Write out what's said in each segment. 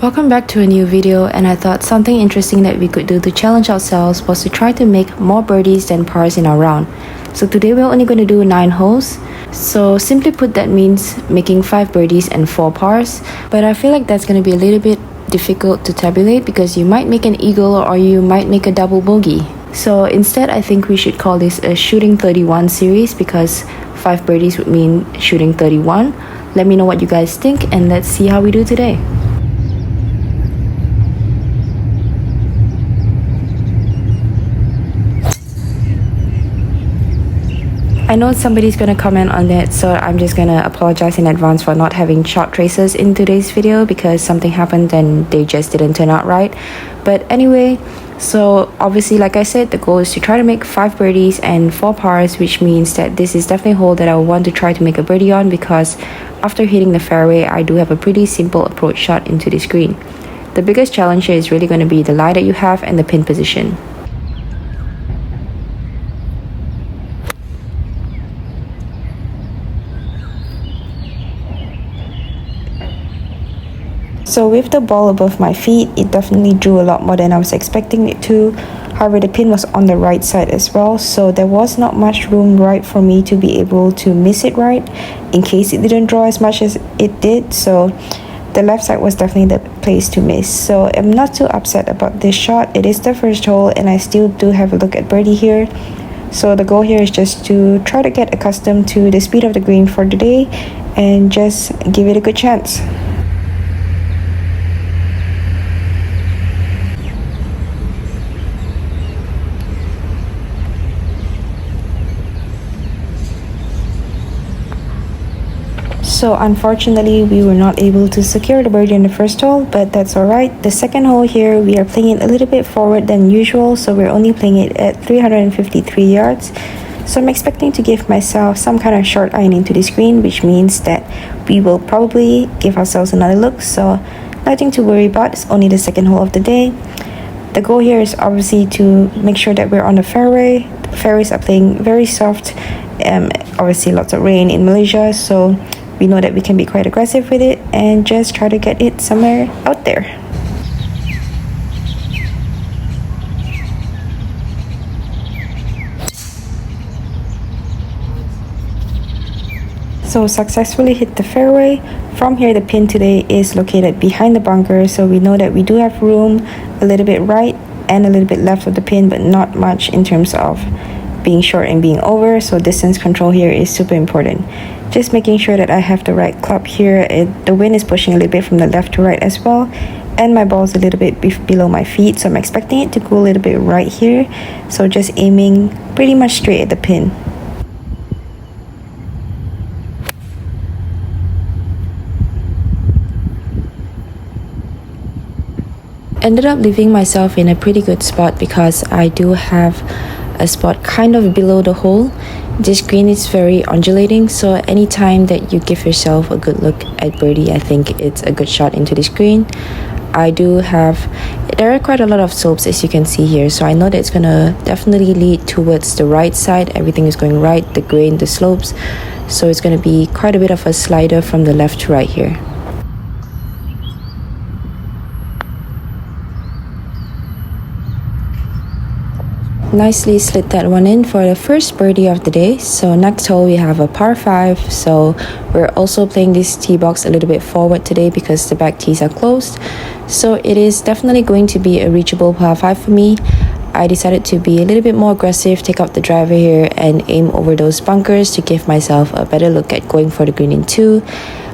Welcome back to a new video, and I thought something interesting that we could do to challenge ourselves was to try to make more birdies than pars in our round. So today we're only going to do 9 holes. So simply put, that means making 5 birdies and 4 pars, but I feel like that's going to be a little bit difficult to tabulate because you might make an eagle or you might make a double bogey. So instead, I think we should call this a shooting 31 series because 5 birdies would mean shooting 31. Let me know what you guys think and let's see how we do today. I know somebody's gonna comment on that, so I'm just gonna apologize in advance for not having shot traces in today's video because something happened and they just didn't turn out right. But anyway, so obviously, like I said, the goal is to try to make 5 birdies and 4 pars, which means that this is definitely a hole that I want to try to make a birdie on because after hitting the fairway, I do have a pretty simple approach shot into this green. The biggest challenge here is really going to be the lie that you have and the pin position. So with the ball above my feet, it definitely drew a lot more than I was expecting it to. However, the pin was on the right side as well, so there was not much room right for me to be able to miss it right in case it didn't draw as much as it did. So the left side was definitely the place to miss. So I'm not too upset about this shot. It is the first hole and I still do have a look at birdie here. So the goal here is just to try to get accustomed to the speed of the green for today and just give it a good chance. So unfortunately, we were not able to secure the birdie in the first hole, but that's alright. The second hole here, we are playing it a little bit forward than usual, so we're only playing it at 353 yards. So I'm expecting to give myself some kind of short iron into this green, which means that we will probably give ourselves another look. So nothing to worry about, it's only the second hole of the day. The goal here is obviously to make sure that we're on the fairway. The fairways are playing very soft, obviously lots of rain in Malaysia, so we know that we can be quite aggressive with it and just try to get it somewhere out there. So successfully hit the fairway. From here, the pin today is located behind the bunker, so we know that we do have room a little bit right and a little bit left of the pin, but not much in terms of being short and being over. So distance control here is super important. Just making sure that I have the right club here. The wind is pushing a little bit from the left to right as well, and my ball is a little bit below my feet, so I'm expecting it to go a little bit right here. So just aiming pretty much straight at the pin. Ended up leaving myself in a pretty good spot because I do have a spot kind of below the hole. This green is very undulating, so anytime that you give yourself a good look at birdie, I think it's a good shot into this green. There are quite a lot of slopes as you can see here, so I know that it's gonna definitely lead towards the right side. Everything is going right, the grain, the slopes, so it's gonna be quite a bit of a slider from the left to right here. Nicely slid that one in for the first birdie of the day. So next hole we have a par 5, so we're also playing this tee box a little bit forward today because the back tees are closed, so it is definitely going to be a reachable par 5 for me. I decided to be a little bit more aggressive, take out the driver here and aim over those bunkers to give myself a better look at going for the green in 2.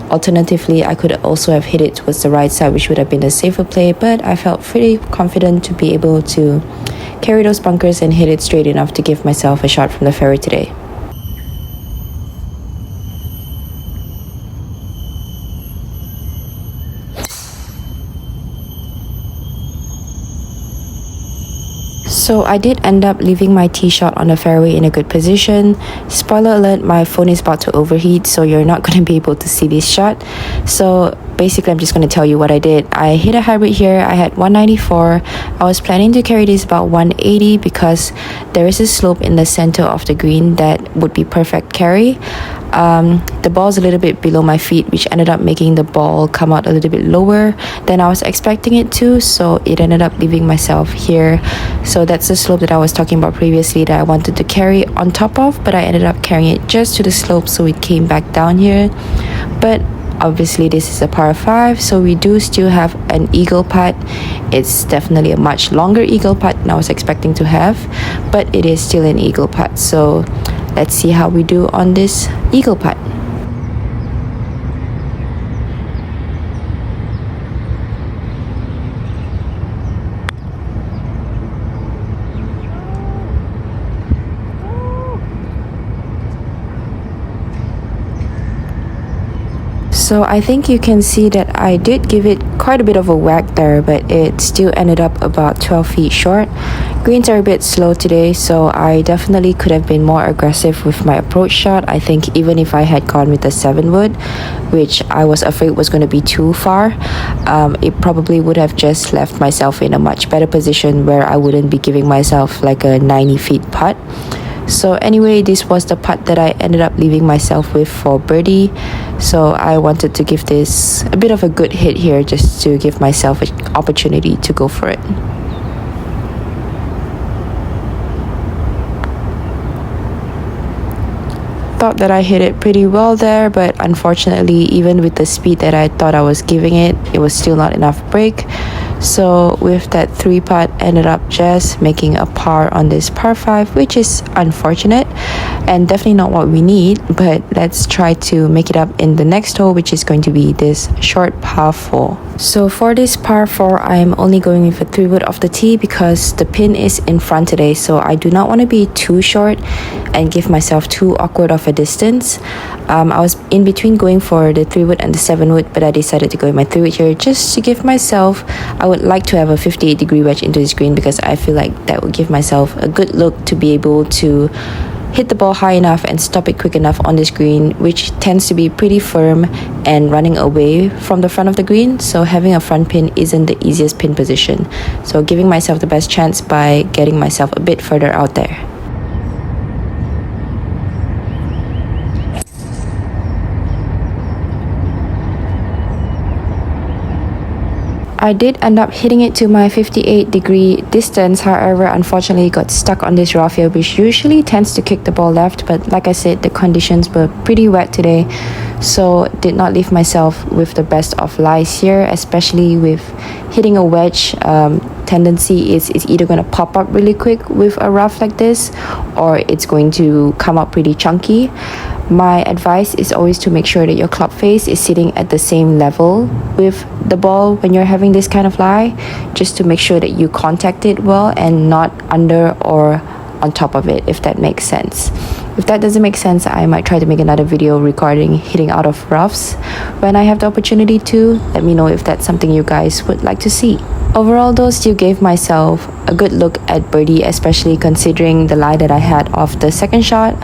Alternatively, I could also have hit it towards the right side, which would have been a safer play, but I felt pretty confident to be able to carry those bunkers and hit it straight enough to give myself a shot from the fairway today. So I did end up leaving my tee shot on the fairway in a good position. Spoiler alert, my phone is about to overheat, so you're not going to be able to see this shot. So basically I'm just going to tell you what I did. I hit a hybrid here. I had 194. I was planning to carry this about 180 because there is a slope in the center of the green that would be perfect carry. The ball's a little bit below my feet, which ended up making the ball come out a little bit lower than I was expecting it to, so it ended up leaving myself here. So that's the slope that I was talking about previously that I wanted to carry on top of, but I ended up carrying it just to the slope, so it came back down here. But obviously this is a par 5, so we do still have an eagle putt. It's definitely a much longer eagle putt than I was expecting to have, but it is still an eagle putt. So let's see how we do on this eagle putt. So I think you can see that I did give it quite a bit of a whack there, but it still ended up about 12 feet short. Greens are a bit slow today, so I definitely could have been more aggressive with my approach shot. I think even if I had gone with the 7 wood, which I was afraid was going to be too far, it probably would have just left myself in a much better position where I wouldn't be giving myself like a 90 feet putt. So anyway, this was the putt that I ended up leaving myself with for birdie. So I wanted to give this a bit of a good hit here just to give myself an opportunity to go for it. Thought that I hit it pretty well there, but unfortunately, even with the speed that I thought I was giving it, it was still not enough break. So with that 3 putt, ended up just making a par on this par 5, which is unfortunate and definitely not what we need, but let's try to make it up in the next hole, which is going to be this short par 4. So for this par 4, I'm only going with a 3 wood off the tee because the pin is in front today, so I do not want to be too short and give myself too awkward of a distance. I was in between going for the 3 wood and the 7 wood, but I decided to go with my 3 wood here just to give myself, I would like to have a 58-degree wedge into this green because I feel like that would give myself a good look to be able to hit the ball high enough and stop it quick enough on this green, which tends to be pretty firm and running away from the front of the green. So having a front pin isn't the easiest pin position. So giving myself the best chance by getting myself a bit further out there. I did end up hitting it to my 58-degree distance, however, unfortunately got stuck on this rough here, which usually tends to kick the ball left, but like I said, the conditions were pretty wet today, so did not leave myself with the best of lies here, especially with hitting a wedge. Tendency is it's either going to pop up really quick with a rough like this, or it's going to come up pretty chunky. My advice is always to make sure that your club face is sitting at the same level with the ball when you're having this kind of lie, just to make sure that you contact it well and not under or on top of it, if that makes sense. If that doesn't make sense, I might try to make another video regarding hitting out of roughs when I have the opportunity to. Let me know if that's something you guys would like to see. Overall though, still gave myself a good look at birdie, especially considering the lie that I had off the second shot.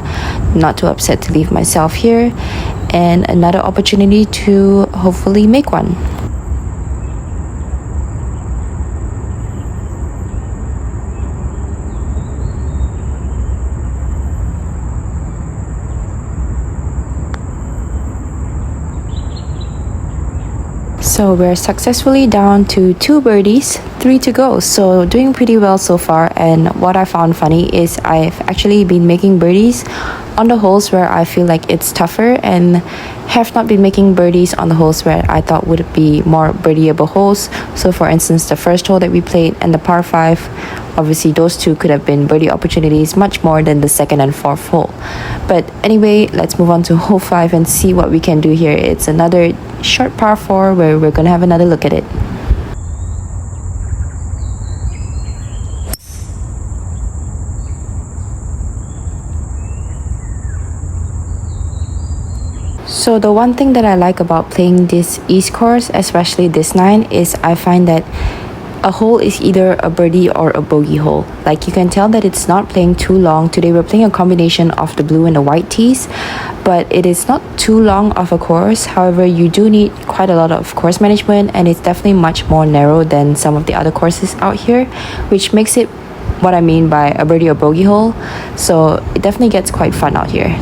Not too upset to leave myself here, and another opportunity to hopefully make one. So we're successfully down to 2 birdies, 3 to go. So doing pretty well so far. And what I found funny is I've actually been making birdies on the holes where I feel like it's tougher, and have not been making birdies on the holes where I thought would be more birdieable holes. So for instance, the first hole that we played and the par 5, obviously those two could have been birdie opportunities much more than the second and fourth hole. But anyway, let's move on to hole 5 and see what we can do here. It's another short par 4 where we're gonna have another look at it. So the one thing that I like about playing this East course, especially this 9, is I find that A hole is either a birdie or a bogey hole. Like, you can tell that it's not playing too long. Today we're playing a combination of the blue and the white tees, but it is not too long of a course. However, you do need quite a lot of course management, and it's definitely much more narrow than some of the other courses out here, which makes it what I mean by a birdie or bogey hole. So it definitely gets quite fun out here.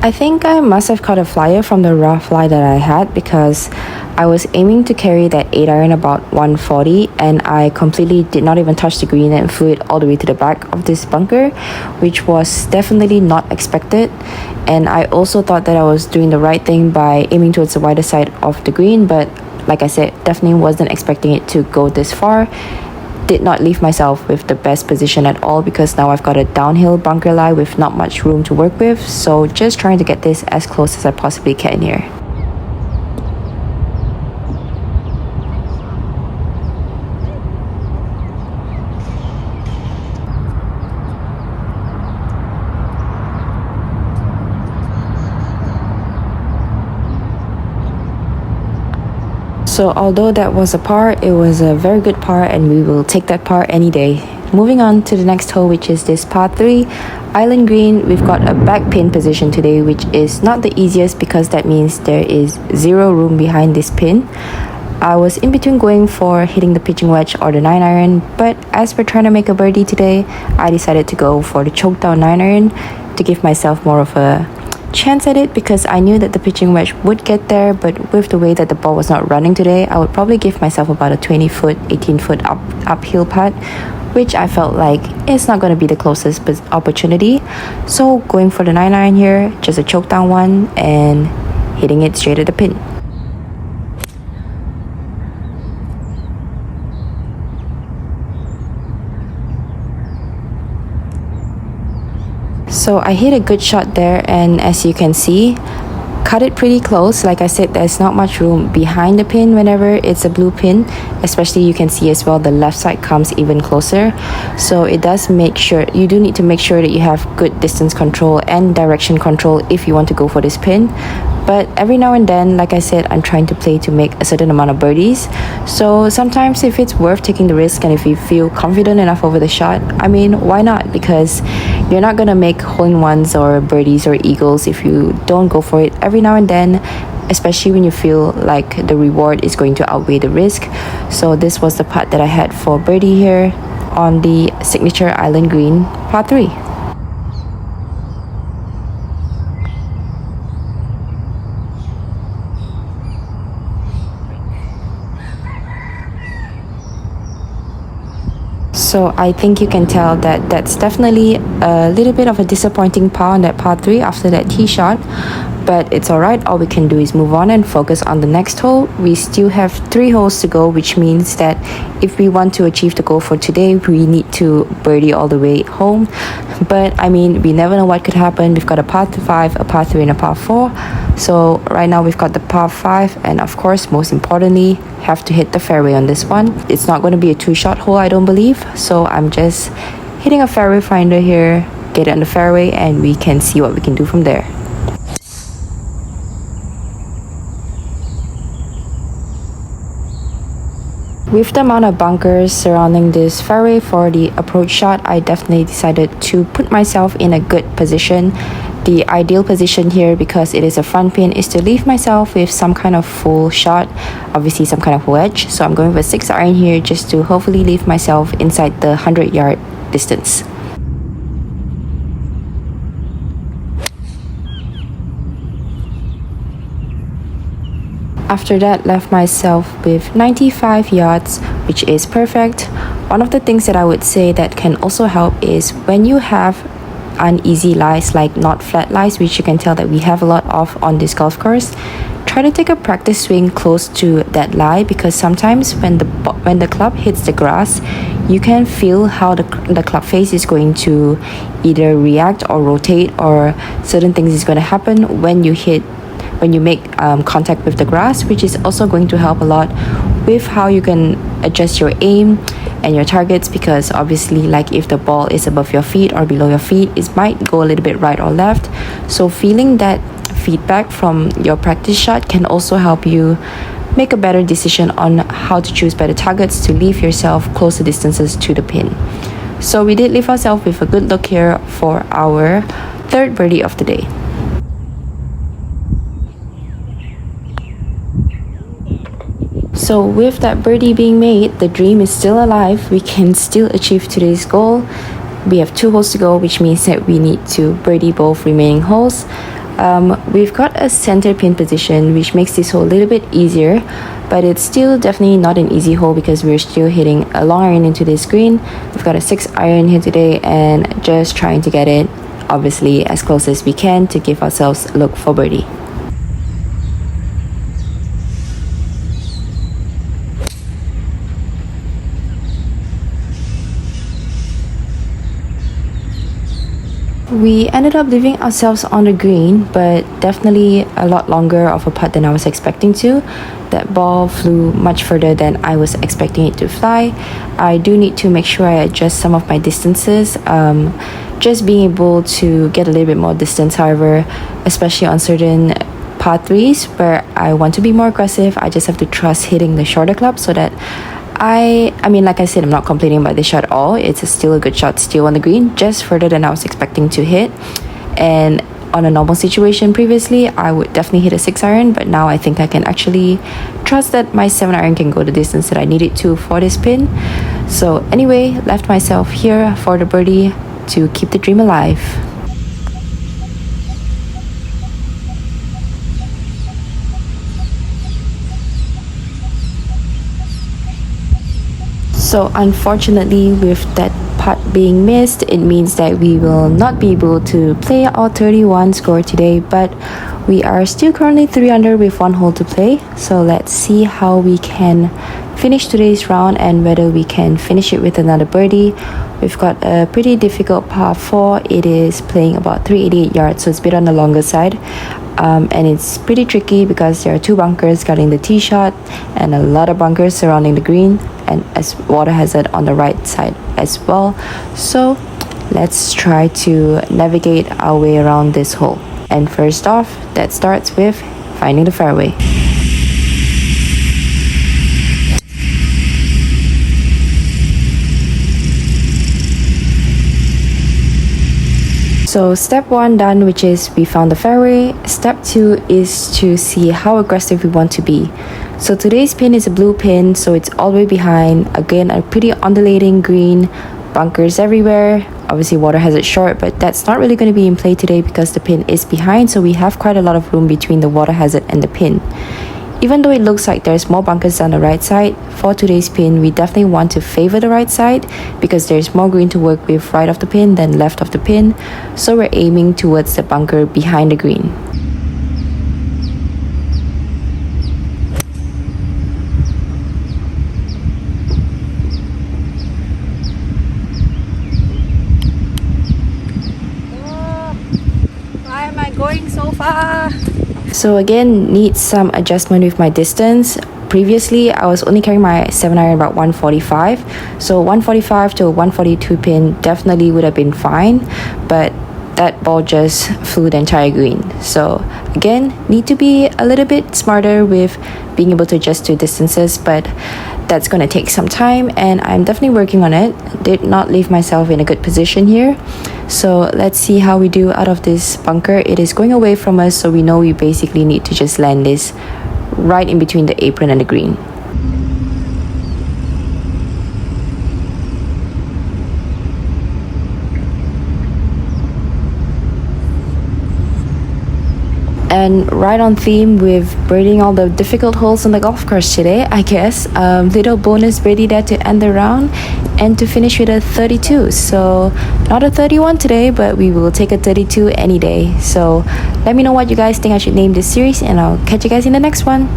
I think I must have caught a flyer from the rough lie that I had, because I was aiming to carry that 8 iron about 140, and I completely did not even touch the green and flew it all the way to the back of this bunker, which was definitely not expected. And I also thought that I was doing the right thing by aiming towards the wider side of the green, but like I said, definitely wasn't expecting it to go this far. Did not leave myself with the best position at all, because now I've got a downhill bunker lie with not much room to work with. So just trying to get this as close as I possibly can here. So although that was a par, it was a very good par, and we will take that par any day. Moving on to the next hole, which is this par 3 island green. We've got a back pin position today, which is not the easiest, because that means there is zero room behind this pin. I was in between going for hitting the pitching wedge or the 9 iron, but as we're trying to make a birdie today, I decided to go for the choked down 9 iron to give myself more of a chance at it, because I knew that the pitching wedge would get there, but with the way that the ball was not running today, I would probably give myself about a 20-foot, 18-foot uphill putt, which I felt like it's not going to be the closest opportunity. So going for the 9 iron here, just a choke down one, and hitting it straight at the pin. So I hit a good shot there, and as you can see, cut it pretty close. Like I said, there's not much room behind the pin whenever it's a blue pin, especially you can see as well the left side comes even closer. So it does make sure, you do need to make sure that you have good distance control and direction control if you want to go for this pin. But every now and then, like I said, I'm trying to play to make a certain amount of birdies. So sometimes if it's worth taking the risk, and if you feel confident enough over the shot, I mean, why not? Because you're not gonna make hole-in-ones or birdies or eagles if you don't go for it every now and then, especially when you feel like the reward is going to outweigh the risk. So this was the putt that I had for birdie here on the signature island green par 3. So I think you can tell that that's definitely a little bit of a disappointing par on that par 3 after that tee shot. But it's alright, all we can do is move on and focus on the next hole. We still have 3 holes to go, which means that if we want to achieve the goal for today, we need to birdie all the way home. But I mean, we never know what could happen. We've got a par 5, a par 3 and a par 4. So right now we've got the par 5, and of course, most importantly, have to hit the fairway on this one. It's not going to be a 2-shot hole, I don't believe. So I'm just hitting a fairway finder here, get it on the fairway, and we can see what we can do from there. With the amount of bunkers surrounding this fairway for the approach shot, I definitely decided to put myself in a good position. The ideal position here, because it is a front pin, is to leave myself with some kind of full shot, obviously some kind of wedge. So I'm going with a 6 iron here, just to hopefully leave myself inside the 100-yard distance. After that, left myself with 95 yards, which is perfect. One of the things that I would say that can also help is when you have uneasy lies, like not flat lies, which you can tell that we have a lot of on this golf course, try to take a practice swing close to that lie, because sometimes when the club hits the grass, you can feel how the club face is going to either react or rotate, or certain things is going to happen when you make contact with the grass, which is also going to help a lot with how you can adjust your aim and your targets, because obviously, like, if the ball is above your feet or below your feet, it might go a little bit right or left. So feeling that feedback from your practice shot can also help you make a better decision on how to choose better targets to leave yourself closer distances to the pin. So we did leave ourselves with a good look here for our third birdie of the day. So with that birdie being made, the dream is still alive. We can still achieve today's goal. We have 2 holes to go, which means that we need to birdie both remaining holes. We've got a center pin position, which makes this hole a little bit easier, but it's still definitely not an easy hole because we're still hitting a long iron into this green. We've got a 6 iron here today and just trying to get it, obviously, as close as we can to give ourselves a look for birdie. We ended up leaving ourselves on the green, but definitely a lot longer of a putt than I was expecting to. That ball flew much further than I was expecting it to fly. I do need to make sure I adjust some of my distances. Just being able to get a little bit more distance, however, especially on certain par 3s where I want to be more aggressive, I just have to trust hitting the shorter club so that I mean, like I said, I'm not complaining about this shot at all. It's still a good shot, still on the green, just further than I was expecting to hit. And on a normal situation previously, I would definitely hit a 6 iron, but now I think I can actually trust that my 7 iron can go the distance that I need it to for this pin. So anyway, left myself here for the birdie to keep the dream alive. So unfortunately, with that putt being missed, it means that we will not be able to play our 31 score today, but we are still currently 3 under with 1 hole to play. So let's see how we can finish today's round and whether we can finish it with another birdie. We've got a pretty difficult par 4. It is playing about 388 yards, so it's a bit on the longer side. And it's pretty tricky because there are 2 bunkers guarding the tee shot and a lot of bunkers surrounding the green, and as water hazard on the right side as well. So let's try to navigate our way around this hole. And first off, that starts with finding the fairway. So step 1 done, which is we found the fairway. Step 2 is to see how aggressive we want to be. So today's pin is a blue pin, so it's all the way behind. Again, a pretty undulating green, bunkers everywhere. Obviously water hazard short, but that's not really going to be in play today because the pin is behind, so we have quite a lot of room between the water hazard and the pin. Even though it looks like there's more bunkers on the right side, for today's pin, we definitely want to favor the right side because there's more green to work with right of the pin than left of the pin. So we're aiming towards the bunker behind the green. Why am I going so far? So again, need some adjustment with my distance. Previously, I was only carrying my 7 iron about 145. So 145 to a 142 pin definitely would have been fine. But that ball just flew the entire green. So again, need to be a little bit smarter with being able to adjust to distances. But that's going to take some time and I'm definitely working on it. Did not leave myself in a good position here. So let's see how we do out of this bunker. It is going away from us, so we know we basically need to just land this right in between the apron and the green. And right on theme with birdieing all the difficult holes on the golf course today, I guess. Little bonus birdie there to end the round and to finish with a 32. So not a 31 today, but we will take a 32 any day. So let me know what you guys think I should name this series and I'll catch you guys in the next one.